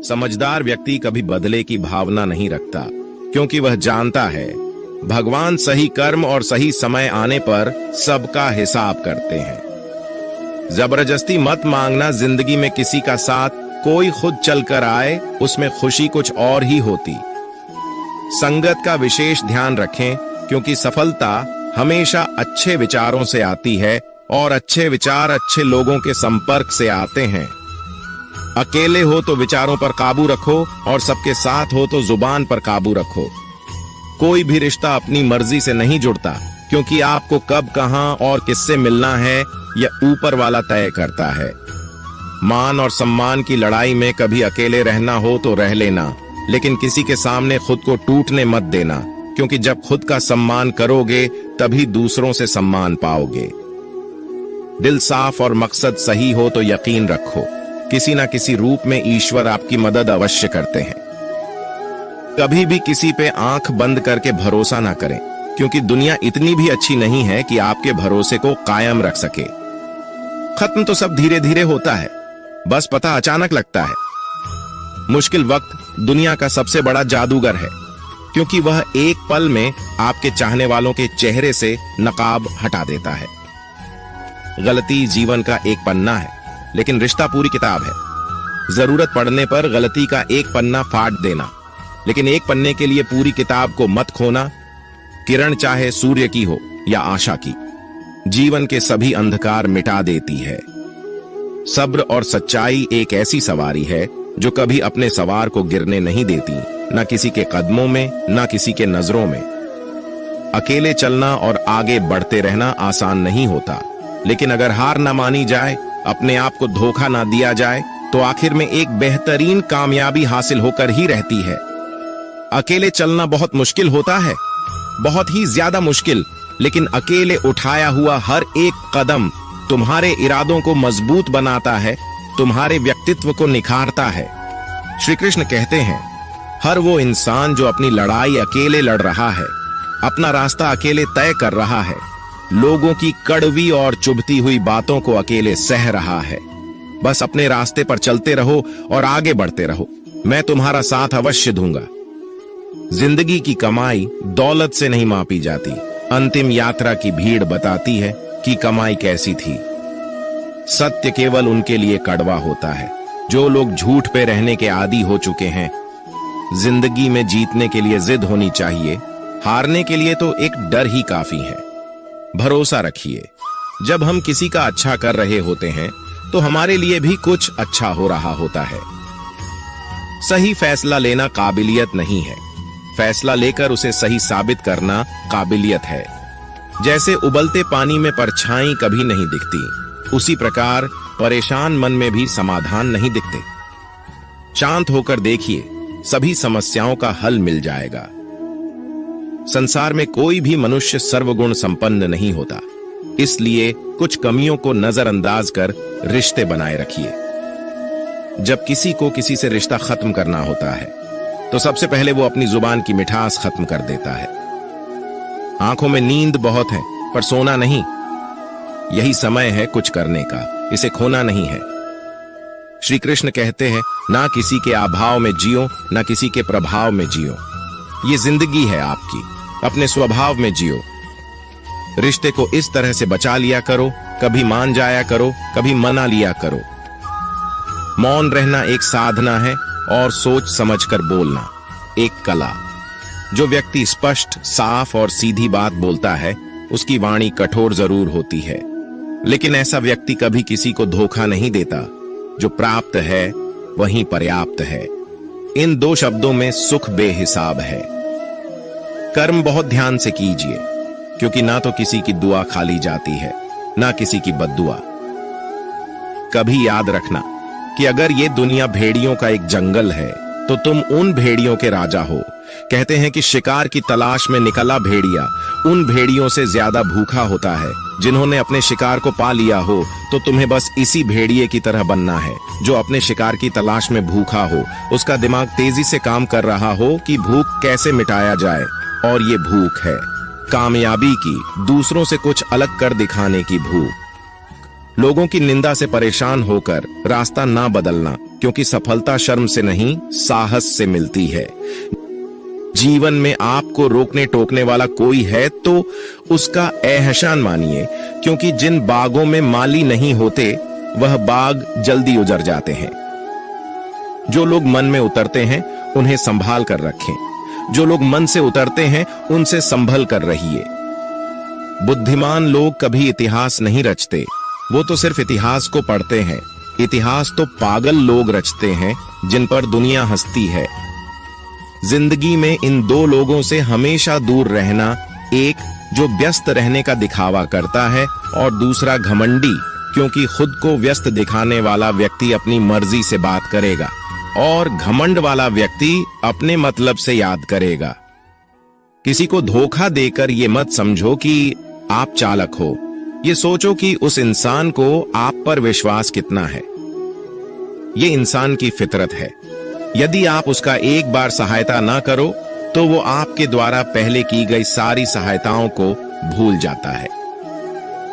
समझदार व्यक्ति कभी बदले की भावना नहीं रखता, क्योंकि वह जानता है भगवान सही कर्म और सही समय आने पर सबका हिसाब करते हैं। जबरदस्ती मत मांगना जिंदगी में किसी का साथ, कोई खुद चलकर आए उसमें खुशी कुछ और ही होती। संगत का विशेष ध्यान रखें, क्योंकि सफलता हमेशा अच्छे विचारों से आती है और अच्छे विचार अच्छे लोगों के संपर्क से आते हैं। अकेले हो तो विचारों पर काबू रखो और सबके साथ हो तो जुबान पर काबू रखो। कोई भी रिश्ता अपनी मर्जी से नहीं जुड़ता, क्योंकि आपको कब कहां और किससे मिलना है यह ऊपर वाला तय करता है। मान और सम्मान की लड़ाई में कभी अकेले रहना हो तो रह लेना, लेकिन किसी के सामने खुद को टूटने मत देना, क्योंकि जब खुद का सम्मान करोगे तभी दूसरों से सम्मान पाओगे। दिल साफ और मकसद सही हो तो यकीन रखो, किसी ना किसी रूप में ईश्वर आपकी मदद अवश्य करते हैं। कभी भी किसी पे आंख बंद करके भरोसा ना करें, क्योंकि दुनिया इतनी भी अच्छी नहीं है कि आपके भरोसे को कायम रख सके। खत्म तो सब धीरे धीरे होता है, बस पता अचानक लगता है। मुश्किल वक्त दुनिया का सबसे बड़ा जादूगर है, क्योंकि वह एक पल में आपके चाहने वालों के चेहरे से नकाब हटा देता है। गलती जीवन का एक पन्ना है, लेकिन रिश्ता पूरी किताब है। जरूरत पड़ने पर गलती का एक पन्ना फाड़ देना, लेकिन एक पन्ने के लिए पूरी किताब को मत खोना। किरण चाहे सूर्य की हो या आशा की, जीवन के सभी अंधकार मिटा देती है। सब्र और सच्चाई एक ऐसी सवारी है जो कभी अपने सवार को गिरने नहीं देती, न किसी के कदमों में न किसी के नजरों में। अकेले चलना और आगे बढ़ते रहना आसान नहीं होता, लेकिन अगर हार ना मानी जाए, अपने आप को धोखा ना दिया जाए, तो आखिर में एक बेहतरीन कामयाबी हासिल होकर ही रहती है। अकेले चलना बहुत मुश्किल होता है, बहुत ही ज्यादा मुश्किल, लेकिन अकेले उठाया हुआ हर एक कदम तुम्हारे इरादों को मजबूत बनाता है, तुम्हारे व्यक्तित्व को निखारता है। श्री कृष्ण कहते हैं, हर वो इंसान जो अपनी लड़ाई अकेले लड़ रहा है, अपना रास्ता अकेले तय कर रहा है, लोगों की कड़वी और चुभती हुई बातों को अकेले सह रहा है। बस अपने रास्ते पर चलते रहो और आगे बढ़ते रहो, मैं तुम्हारा साथ अवश्य दूंगा। जिंदगी की कमाई दौलत से नहीं मापी जाती, अंतिम यात्रा की भीड़ बताती है कि कमाई कैसी थी। सत्य केवल उनके लिए कड़वा होता है जो लोग झूठ पे रहने के आदी हो चुके हैं। जिंदगी में जीतने के लिए जिद होनी चाहिए, हारने के लिए तो एक डर ही काफी है। भरोसा रखिए, जब हम किसी का अच्छा कर रहे होते हैं तो हमारे लिए भी कुछ अच्छा हो रहा होता है। सही फैसला लेना काबिलियत नहीं है, फैसला लेकर उसे सही साबित करना काबिलियत है। जैसे उबलते पानी में परछाई कभी नहीं दिखती, उसी प्रकार परेशान मन में भी समाधान नहीं दिखते। शांत होकर देखिए, सभी समस्याओं का हल मिल जाएगा। संसार में कोई भी मनुष्य सर्वगुण संपन्न नहीं होता, इसलिए कुछ कमियों को नजरअंदाज कर रिश्ते बनाए रखिए। जब किसी को किसी से रिश्ता खत्म करना होता है तो सबसे पहले वो अपनी जुबान की मिठास खत्म कर देता है। आंखों में नींद बहुत है पर सोना नहीं। यही समय है कुछ करने का, इसे खोना नहीं है। श्री कृष्ण कहते हैं, ना किसी के अभाव में जियो, ना किसी के प्रभाव में जियो। ये जिंदगी है आपकी, अपने स्वभाव में जियो। रिश्ते को इस तरह से बचा लिया करो, कभी मान जाया करो, कभी मना लिया करो। मौन रहना एक साधना है और सोच समझकर बोलना एक कला। जो व्यक्ति स्पष्ट, साफ और सीधी बात बोलता है, उसकी वाणी कठोर जरूर होती है, लेकिन ऐसा व्यक्ति कभी किसी को धोखा नहीं देता। जो प्राप्त है वही पर्याप्त है। इन दो शब्दों में सुख बेहिसाब है। कर्म बहुत ध्यान से कीजिए, क्योंकि ना तो किसी की दुआ खाली जाती है, ना किसी की बद्दुआ। कभी याद रखना कि अगर ये दुनिया भेड़ियों का एक जंगल है तो तुम उन भेड़ियों के राजा हो। कहते हैं कि शिकार की तलाश में निकला भेड़िया उन भेड़ियों से ज्यादा भूखा होता है जिन्होंने अपने शिकार को पा लिया हो। तो तुम्हें बस इसी भेड़िए की तरह बनना है जो अपने शिकार की तलाश में भूखा हो, उसका दिमाग तेजी से काम कर रहा हो कि भूख कैसे मिटाया जाए। और ये भूख है कामयाबी की, दूसरों से कुछ अलग कर दिखाने की भूख। लोगों की निंदा से परेशान होकर रास्ता ना बदलना, क्योंकि सफलता शर्म से नहीं साहस से मिलती है। जीवन में आपको रोकने टोकने वाला कोई है तो उसका एहसान मानिए, क्योंकि जिन बागों में माली नहीं होते वह बाग जल्दी उजड़ जाते हैं। जो लोग मन में उतरते हैं उन्हें संभाल कर रखें, जो लोग मन से उतरते हैं उनसे संभल कर रहिए। बुद्धिमान लोग कभी इतिहास नहीं रचते, वो तो सिर्फ इतिहास को पढ़ते हैं। इतिहास तो पागल लोग रचते हैं जिन पर दुनिया हंसती है। जिंदगी में इन दो लोगों से हमेशा दूर रहना, एक जो व्यस्त रहने का दिखावा करता है और दूसरा घमंडी, क्योंकि खुद को व्यस्त दिखाने वाला व्यक्ति अपनी मर्जी से बात करेगा और घमंड वाला व्यक्ति अपने मतलब से याद करेगा। किसी को धोखा देकर ये मत समझो कि आप चालाक हो, ये सोचो कि उस इंसान को आप पर विश्वास कितना है। ये इंसान की फितरत है। यदि आप उसका एक बार सहायता ना करो तो वो आपके द्वारा पहले की गई सारी सहायताओं को भूल जाता है।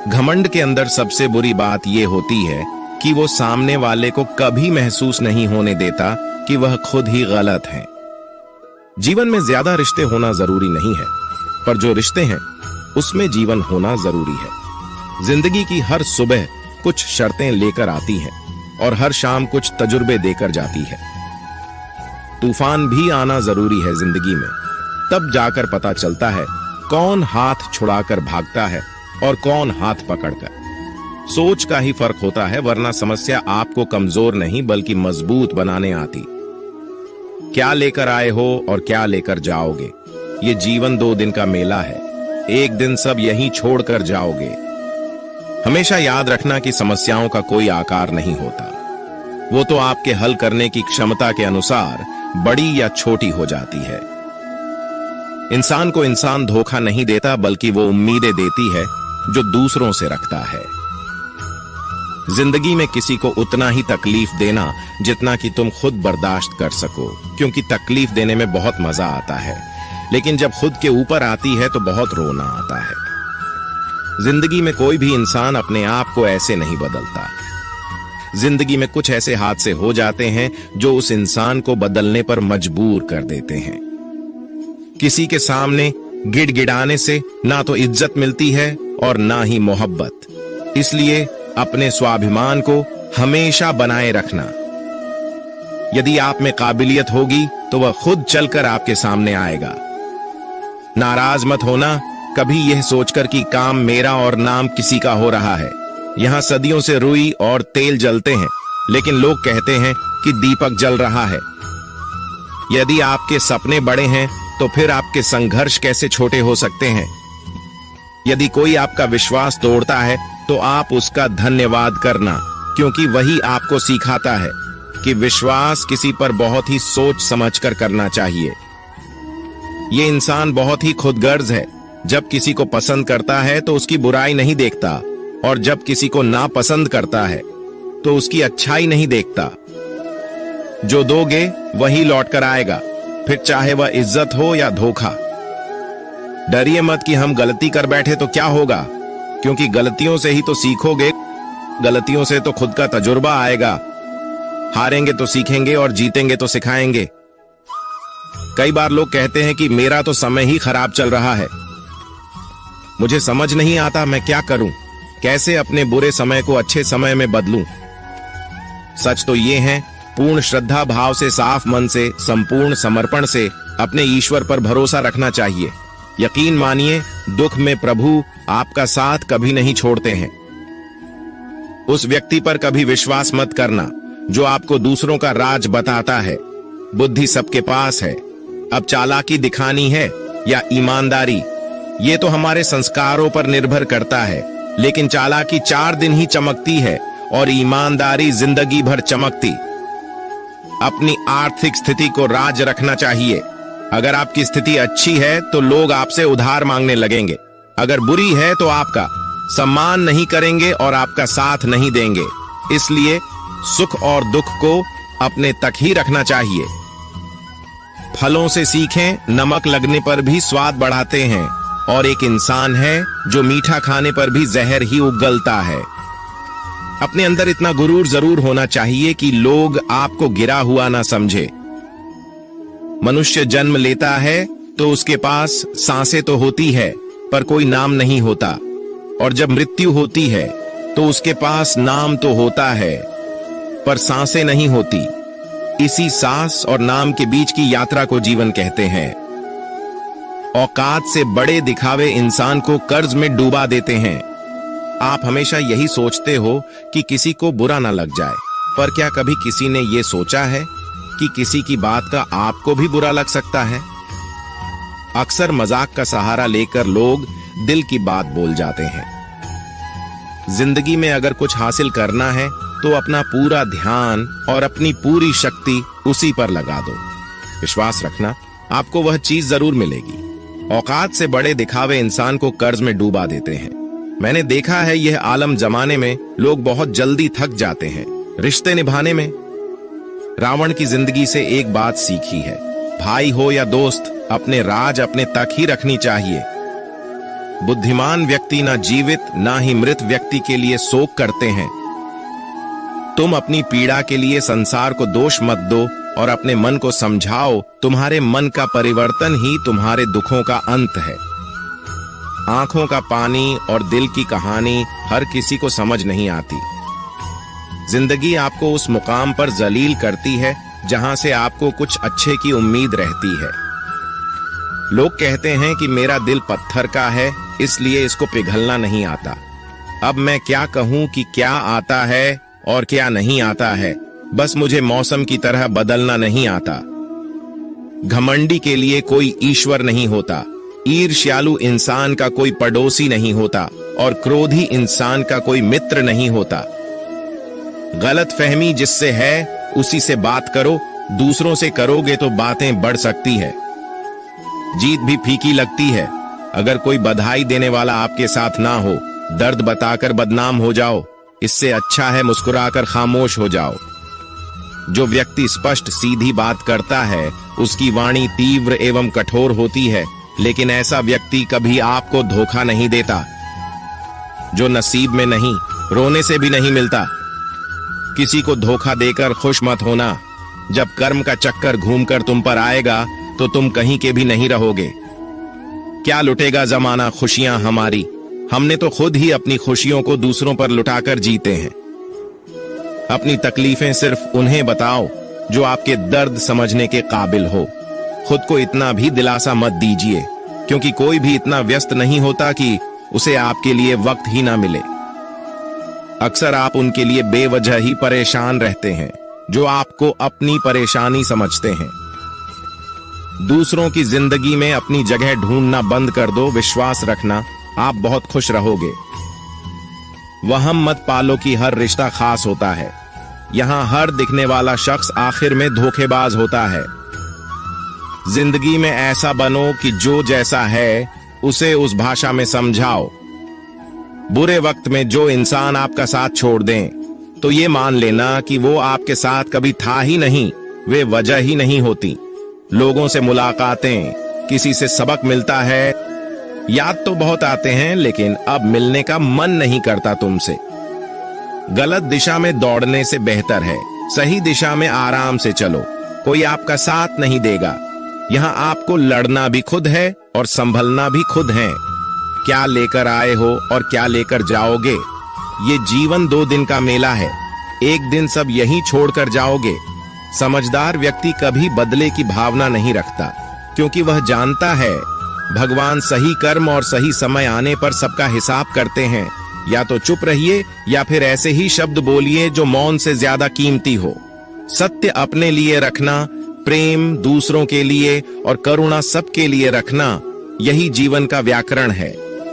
घमंड के अंदर सबसे बुरी बात यह होती है कि वो सामने वाले को कभी महसूस नहीं होने देता कि वह खुद ही गलत है। जीवन में ज्यादा रिश्ते होना जरूरी नहीं है, पर जो रिश्ते हैं उसमें जीवन होना जरूरी है। जिंदगी की हर सुबह कुछ शर्तें लेकर आती है और हर शाम कुछ तजुर्बे देकर जाती है। तूफान भी आना जरूरी है जिंदगी में, तब जाकर पता चलता है कौन हाथ छुड़ाकर भागता है और कौन हाथ पकड़कर। सोच का ही फर्क होता है, वरना समस्या आपको कमजोर नहीं बल्कि मजबूत बनाने आती। क्या लेकर आए हो और क्या लेकर जाओगे, ये जीवन 2 दिन का मेला है। एक दिन सब यहीं छोड़कर जाओगे। हमेशा याद रखना कि समस्याओं का कोई आकार नहीं होता, वो तो आपके हल करने की क्षमता के अनुसार बड़ी या छोटी हो जाती है। इंसान को इंसान धोखा नहीं देता, बल्कि वो उम्मीदें देती है जो दूसरों से रखता है। जिंदगी में किसी को उतना ही तकलीफ देना जितना कि तुम खुद बर्दाश्त कर सको, क्योंकि तकलीफ देने में बहुत मजा आता है, लेकिन जब खुद के ऊपर आती है तो बहुत रोना आता है। जिंदगी में कोई भी इंसान अपने आप को ऐसे नहीं बदलता। जिंदगी में कुछ ऐसे हादसे हो जाते हैं जो उस इंसान को बदलने पर मजबूर कर देते हैं। किसी के सामने गिड़गिड़ाने से ना तो इज्जत मिलती है और ना ही मोहब्बत। इसलिए अपने स्वाभिमान को हमेशा बनाए रखना। यदि आप में काबिलियत होगी तो वह खुद चलकर आपके सामने आएगा। नाराज मत होना कभी यह सोचकर कि काम मेरा और नाम किसी का हो रहा है। यहाँ सदियों से रुई और तेल जलते हैं, लेकिन लोग कहते हैं कि दीपक जल रहा है। यदि आपके सपने बड़े हैं तो फिर आपके संघर्ष कैसे छोटे हो सकते हैं। यदि कोई आपका विश्वास तोड़ता है तो आप उसका धन्यवाद करना, क्योंकि वही आपको सिखाता है कि विश्वास किसी पर बहुत ही सोच समझकर करना चाहिए। ये इंसान बहुत ही खुदगर्ज है। जब किसी को पसंद करता है तो उसकी बुराई नहीं देखता, और जब किसी को नापसंद करता है तो उसकी अच्छाई नहीं देखता। जो दोगे वही लौट कर आएगा, फिर चाहे वह इज्जत हो या धोखा। डरिए मत कि हम गलती कर बैठे तो क्या होगा, क्योंकि गलतियों से ही तो सीखोगे। गलतियों से तो खुद का तजुर्बा आएगा। हारेंगे तो सीखेंगे और जीतेंगे तो सिखाएंगे। कई बार लोग कहते हैं कि मेरा तो समय ही खराब चल रहा है। मुझे समझ नहीं आता मैं क्या करूं, कैसे अपने बुरे समय को अच्छे समय में बदलूं। सच तो ये है, पूर्ण श्रद्धा भाव से, साफ मन से, संपूर्ण समर्पण से अपने ईश्वर पर भरोसा रखना चाहिए। यकीन मानिए, दुख में प्रभु आपका साथ कभी नहीं छोड़ते हैं। उस व्यक्ति पर कभी विश्वास मत करना जो आपको दूसरों का राज बताता है। बुद्धि सबके पास है, अब चालाकी दिखानी है या ईमानदारी, ये तो हमारे संस्कारों पर निर्भर करता है। लेकिन चालाकी 4 दिन ही चमकती है और ईमानदारी जिंदगी भर चमकती। अपनी आर्थिक स्थिति को राज रखना चाहिए। अगर आपकी स्थिति अच्छी है तो लोग आपसे उधार मांगने लगेंगे, अगर बुरी है तो आपका सम्मान नहीं करेंगे और आपका साथ नहीं देंगे। इसलिए सुख और दुख को अपने तक ही रखना चाहिए। फलों से सीखें, नमक लगने पर भी स्वाद बढ़ाते हैं, और एक इंसान है जो मीठा खाने पर भी जहर ही उगलता है। अपने अंदर इतना गुरूर जरूर होना चाहिए कि लोग आपको गिरा हुआ ना समझे। मनुष्य जन्म लेता है तो उसके पास सांसें तो होती है पर कोई नाम नहीं होता, और जब मृत्यु होती है तो उसके पास नाम तो होता है पर सांसें नहीं होती। इसी सांस और नाम के बीच की यात्रा को जीवन कहते हैं। औकात से बड़े दिखावे इंसान को कर्ज में डूबा देते हैं। आप हमेशा यही सोचते हो कि किसी को बुरा ना लग जाए, पर क्या कभी किसी ने यह सोचा है कि किसी की बात का आपको भी बुरा लग सकता है? अक्सर मजाक का सहारा लेकर लोग दिल की बात बोल जाते हैं। जिंदगी में अगर कुछ हासिल करना है तो अपना पूरा ध्यान और अपनी पूरी शक्ति उसी पर लगा दो। विश्वास रखना, आपको वह चीज जरूर मिलेगी। औकात से बड़े दिखावे इंसान को कर्ज में डूबा देते हैं। मैंने देखा है यह आलम जमाने में लोग बहुत जल्दी थक जाते हैं रिश्ते निभाने में। रावण की जिंदगी से एक बात सीखी है, भाई हो या दोस्त, अपने राज अपने तक ही रखनी चाहिए। बुद्धिमान व्यक्ति ना जीवित ना ही मृत व्यक्ति के लिए शोक करते हैं। तुम अपनी पीड़ा के लिए संसार को दोष मत दो और अपने मन को समझाओ, तुम्हारे मन का परिवर्तन ही तुम्हारे दुखों का अंत है। आंखों का पानी और दिल की कहानी हर किसी को समझ नहीं आती। जिंदगी आपको उस मुकाम पर जलील करती है जहां से आपको कुछ अच्छे की उम्मीद रहती है। लोग कहते हैं कि मेरा दिल पत्थर का है इसलिए इसको पिघलना नहीं आता। अब मैं क्या कहूं कि क्या आता है और क्या नहीं आता है, बस मुझे मौसम की तरह बदलना नहीं आता। घमंडी के लिए कोई ईश्वर नहीं होता, ईर्ष्यालु इंसान का कोई पड़ोसी नहीं होता और क्रोधी इंसान का कोई मित्र नहीं होता। गलतफहमी जिससे है उसी से बात करो, दूसरों से करोगे तो बातें बढ़ सकती है। जीत भी फीकी लगती है। अगर कोई बधाई देने वाला आपके साथ ना हो, दर्द बताकर बदनाम हो जाओ, इससे अच्छा है मुस्कुराकर खामोश हो जाओ। जो व्यक्ति स्पष्ट सीधी बात करता है उसकी वाणी तीव्र एवं कठोर होती है, लेकिन ऐसा व्यक्ति कभी आपको धोखा नहीं देता। जो नसीब में नहीं, रोने से भी नहीं मिलता। किसी को धोखा देकर खुश मत होना। जब कर्म का चक्कर घूमकर तुम पर आएगा तो तुम कहीं के भी नहीं रहोगे। क्या लुटेगा जमाना खुशियां हमारी, हमने तो खुद ही अपनी खुशियों को दूसरों पर लुटाकर जीते हैं। अपनी तकलीफें सिर्फ उन्हें बताओ जो आपके दर्द समझने के काबिल हो। खुद को इतना भी दिलासा मत दीजिए, क्योंकि कोई भी इतना व्यस्त नहीं होता कि उसे आपके लिए वक्त ही ना मिले। अक्सर आप उनके लिए बेवजह ही परेशान रहते हैं जो आपको अपनी परेशानी समझते हैं। दूसरों की जिंदगी में अपनी जगह ढूंढना बंद कर दो। विश्वास रखना, आप बहुत खुश रहोगे। वहम मत पालो कि हर रिश्ता खास होता है। यहां हर दिखने वाला शख्स आखिर में धोखेबाज होता है। जिंदगी में ऐसा बनो कि जो जैसा है उसे उस भाषा में समझाओ। बुरे वक्त में जो इंसान आपका साथ छोड़ दें तो ये मान लेना कि वो आपके साथ कभी था ही नहीं, वे वजह ही नहीं होती। लोगों से मुलाकातें, किसी से सबक मिलता है, याद तो बहुत आते हैं लेकिन अब मिलने का मन नहीं करता तुमसे। गलत दिशा में दौड़ने से बेहतर है सही दिशा में आराम से चलो। कोई आपका साथ नहीं देगा। यहाँ आपको लड़ना भी खुद है और संभलना भी खुद है। क्या लेकर आए हो और क्या लेकर जाओगे, ये जीवन 2 दिन का मेला है। एक दिन सब यहीं छोड़कर जाओगे। समझदार व्यक्ति कभी बदले की भावना नहीं रखता, क्योंकि वह जानता है भगवान सही कर्म और सही समय आने पर सबका हिसाब करते हैं। या तो चुप रहिए या फिर ऐसे ही शब्द बोलिए जो मौन से ज्यादा कीमती हो। सत्य अपने लिए रखना, प्रेम दूसरों के लिए और करुणा सबके लिए रखना, यही जीवन का व्याकरण है।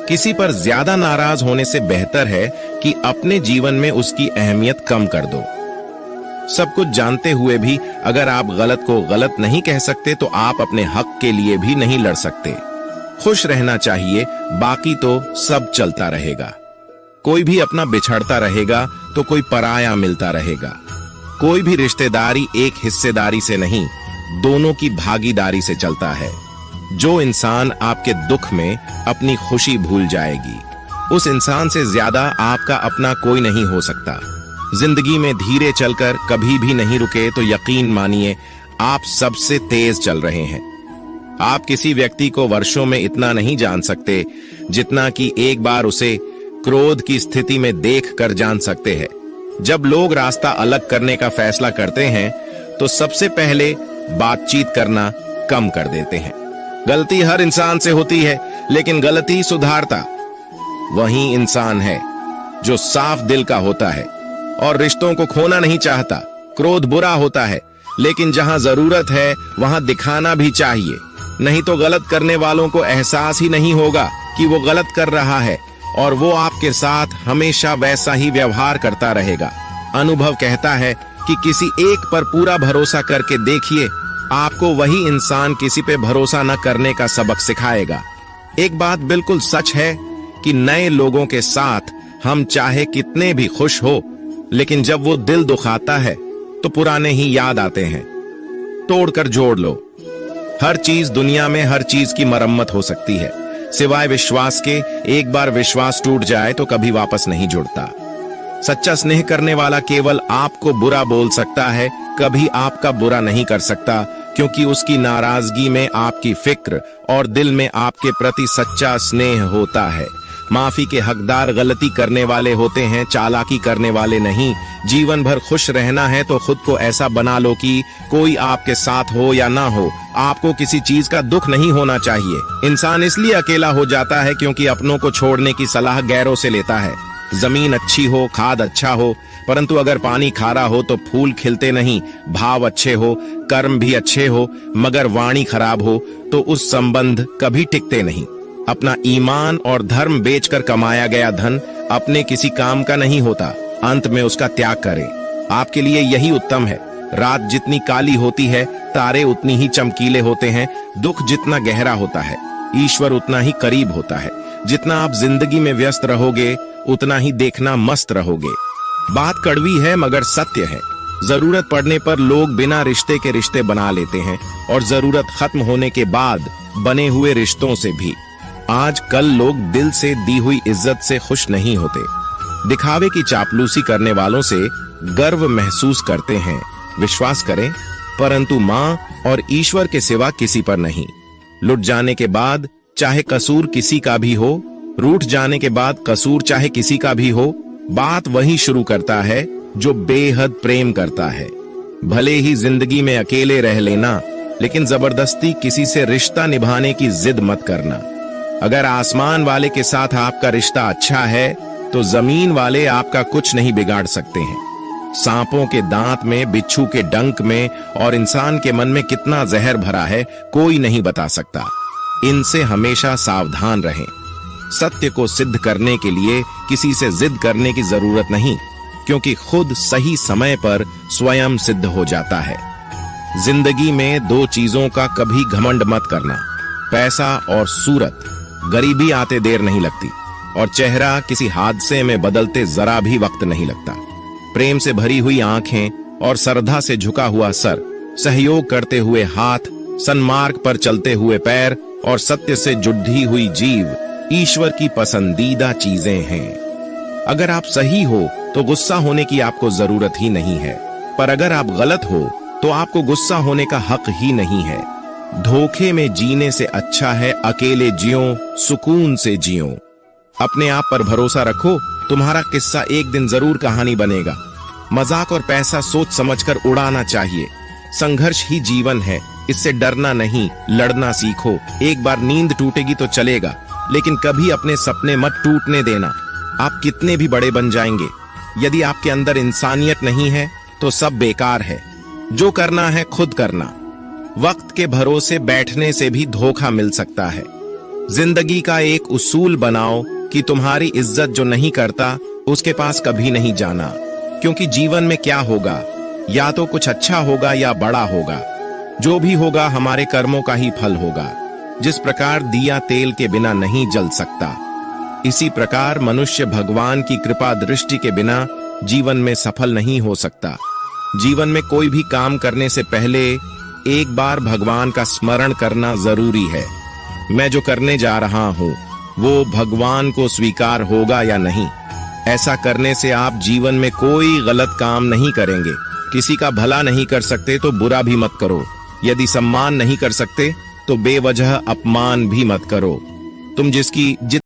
किसी पर ज्यादा नाराज होने से बेहतर है कि अपने जीवन में उसकी अहमियत कम कर दो। सब कुछ जानते हुए भी अगर आप गलत को गलत नहीं कह सकते तो आप अपने हक के लिए भी नहीं लड़ सकते। खुश रहना चाहिए, बाकी तो सब चलता रहेगा। कोई भी अपना बिछड़ता रहेगा तो कोई पराया मिलता रहेगा। कोई भी रिश्तेदारी एक हिस्सेदारी से नहीं, दोनों की भागीदारी से चलता है। जो इंसान आपके दुख में अपनी खुशी भूल जाएगी, उस इंसान से ज्यादा आपका अपना कोई नहीं हो सकता। जिंदगी में धीरे चलकर कभी भी नहीं रुके तो यकीन मानिए आप सबसे तेज चल रहे हैं। आप किसी व्यक्ति को वर्षों में इतना नहीं जान सकते जितना कि एक बार उसे क्रोध की स्थिति में देख कर जान सकते हैं। जब लोग रास्ता अलग करने का फैसला करते हैं तो सबसे पहले बातचीत करना कम कर देते हैं। गलती हर इंसान से होती है, लेकिन गलती सुधारता वही इंसान है जो साफ दिल का होता है और रिश्तों को खोना नहीं चाहता। क्रोध बुरा होता है, लेकिन जहां जरूरत है वहां दिखाना भी चाहिए, नहीं तो गलत करने वालों को एहसास ही नहीं होगा कि वो गलत कर रहा है और वो आपके साथ हमेशा वैसा ही व्यवहार करता रहेगा। अनुभव कहता है कि किसी एक पर पूरा भरोसा करके देखिए, आपको वही इंसान किसी पे भरोसा न करने का सबक सिखाएगा। एक बात बिल्कुल सच है कि नए लोगों के साथ हम चाहे कितने भी खुश हो, लेकिन जब वो दिल दुखाता है तो पुराने ही याद आते हैं। तोड़कर जोड़ लो। हर चीज दुनिया में हर चीज की मरम्मत हो सकती है, सिवाय विश्वास के। एक बार विश्वास टूट जाए तो कभी वापस नहीं जुड़ता। सच्चा स्नेह करने वाला केवल आपको बुरा बोल सकता है, कभी आपका बुरा नहीं कर सकता, क्योंकि उसकी नाराजगी में आपकी फिक्र और दिल में आपके प्रति सच्चा स्नेह होता है। माफी के हकदार गलती करने वाले होते हैं, चालाकी करने वाले नहीं। जीवन भर खुश रहना है तो खुद को ऐसा बना लो कि कोई आपके साथ हो या ना हो, आपको किसी चीज का दुख नहीं होना चाहिए। इंसान इसलिए अकेला हो जाता है क्योंकि अपनों को छोड़ने की सलाह गैरों से लेता है। जमीन अच्छी हो, खाद अच्छा हो, परंतु अगर पानी खारा हो तो फूल खिलते नहीं। भाव अच्छे हो, कर्म भी अच्छे हो, मगर वाणी खराब हो तो उस संबंध कभी टिकते नहीं। अपना ईमान और धर्म बेचकर कमाया गया धन अपने किसी काम का नहीं होता, अंत में उसका त्याग करें। आपके लिए यही उत्तम है। रात जितनी काली होती है, तारे उतनी ही चमकीले होते हैं। दुख जितना गहरा होता है, ईश्वर उतना ही करीब होता है। जितना आप जिंदगी में व्यस्त रहोगे, उतना ही देखना मस्त रहोगे। बात कड़वी है मगर सत्य है। जरूरत पड़ने पर लोग बिना रिश्ते के रिश्ते बना लेते हैं, और जरूरत खत्म होने के बाद बने हुए रिश्तों से भी। आज कल लोग दिल से दी हुई इज्जत से खुश नहीं होते। दिखावे की चापलूसी करने वालों से गर्व महसूस करते हैं। विश्वास करें, परंतु माँ और ईश्वर के सिवा किसी पर नहीं। लुट जाने के बाद चाहे कसूर किसी का भी हो, रूठ जाने के बाद कसूर चाहे किसी का भी हो, बात वही शुरू करता है जो बेहद प्रेम करता है। भले ही जिंदगी में अकेले रह लेना, लेकिन जबरदस्ती किसी से रिश्ता निभाने की जिद मत करना। अगर आसमान वाले के साथ आपका रिश्ता अच्छा है तो जमीन वाले आपका कुछ नहीं बिगाड़ सकते हैं। सांपों के दांत में, बिच्छू के डंक में और इंसान के मन में कितना जहर भरा है, कोई नहीं बता सकता। इनसे हमेशा सावधान रहें। सत्य को सिद्ध करने के लिए किसी से जिद करने की जरूरत नहीं, क्योंकि खुद सही समय पर स्वयं सिद्ध हो जाता है। जिंदगी में दो चीजों का कभी घमंड मत करना, पैसा और सूरत। गरीबी आते देर नहीं लगती, और चेहरा किसी हादसे में बदलते जरा भी वक्त नहीं लगता। प्रेम से भरी हुई आंखें और श्रद्धा से झुका हुआ सर, सहयोग करते हुए हाथ, सन्मार्ग पर चलते हुए पैर और सत्य से जुड़ी हुई जीव ईश्वर की पसंदीदा चीजें हैं। अगर आप सही हो तो गुस्सा होने की आपको जरूरत ही नहीं है, पर अगर आप गलत हो तो आपको गुस्सा होने का हक ही नहीं है। धोखे में जीने से अच्छा है अकेले जियो, सुकून से जियो। अपने आप पर भरोसा रखो, तुम्हारा किस्सा एक दिन जरूर कहानी बनेगा। मजाक और पैसा सोच समझकर उड़ाना चाहिए। संघर्ष ही जीवन है, इससे डरना नहीं, लड़ना सीखो। एक बार नींद टूटेगी तो चलेगा, लेकिन कभी अपने सपने मत टूटने देना। आप कितने भी बड़े बन जाएंगे, यदि आपके अंदर इंसानियत नहीं है तो सब बेकार है। जो करना है खुद करना। वक्त के भरोसे बैठने से भी धोखा मिल सकता है। जिंदगी का एक उसूल बनाओ कि तुम्हारी इज्जत जो नहीं करता उसके पास कभी नहीं जाना, क्योंकि जीवन में क्या होगा, या तो कुछ अच्छा होगा या बड़ा होगा। जो भी होगा हमारे कर्मों का ही फल होगा। जिस प्रकार दिया तेल के बिना नहीं जल सकता, इसी प्रकार मनुष्य भगवान की कृपा दृष्टि के बिना जीवन में सफल नहीं हो सकता। जीवन में कोई भी काम करने से पहले एक बार भगवान का स्मरण करना जरूरी है। मैं जो करने जा रहा हूं वो भगवान को स्वीकार होगा या नहीं। ऐसा करने से आप जीवन में कोई गलत काम नहीं करेंगे। किसी का भला नहीं कर सकते तो बुरा भी मत करो। यदि सम्मान नहीं कर सकते तो बेवजह अपमान भी मत करो। तुम जिसकी